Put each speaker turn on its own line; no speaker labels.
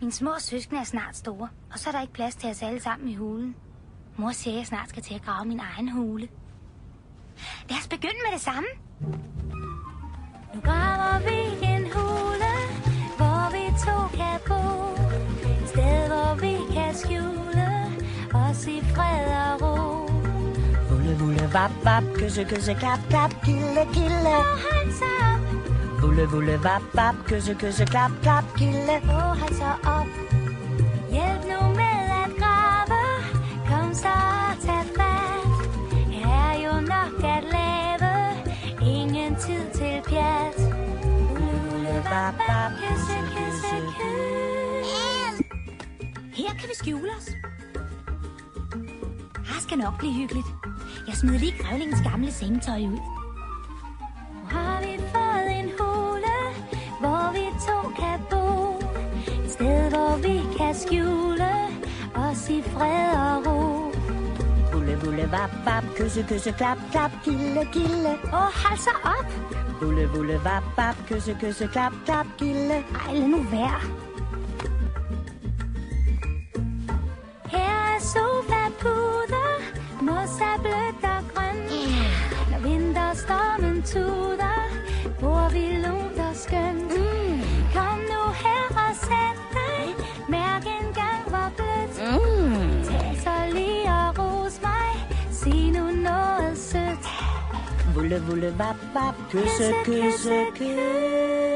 Mine små søskende er snart store, og så er der ikke plads til os alle sammen i hulen. Mor siger, at jeg snart skal til at grave min egen hule. Lad os begynde med det samme. Nu graver vi en hule, hvor vi to kan bo. Et sted, hvor vi kan skjule os i fred og ro.
Vulle, vulle, vap, vap, kysse, kysse, klap, klap, gilde, gilde.
Hold så op.
Vulle, vulle, vap, vap, kysse, kysse, klap, klap, gilde.
Hold så op. Hjælp nu med at grave. Kom så og tag fat. Her er jo nok at lave. Ingen tid til pjat. Vulle, vulle, vap, vap, kysse, kysse, kysse. Her kan vi skjule os. Her skal nok blive hyggeligt. Jeg smider lige grævlingens gamle sengetøj ud. Nu har vi fået en hule, hvor vi to kan bo. Et sted, hvor vi kan skjule os i fred og ro.
Vulle, vulle, vap, vap, kysse, kysse, klap, klap, gilde, gilde.
Hold så op.
Vulle, vulle, vap, vap, kysse, kysse, klap, klap, gilde.
Ej, lad nu være. Her er sofapuder, mos er blødt og grøn. Når vinterstormen tuder, bor vi lunt og skønt. Kom nu her og sæt dig, mærk engang hvor blødt. Tag så lige og ros mig, sig nu noget sødt.
Vulle, vulle, vap, vap, kysse, kysse, kysse.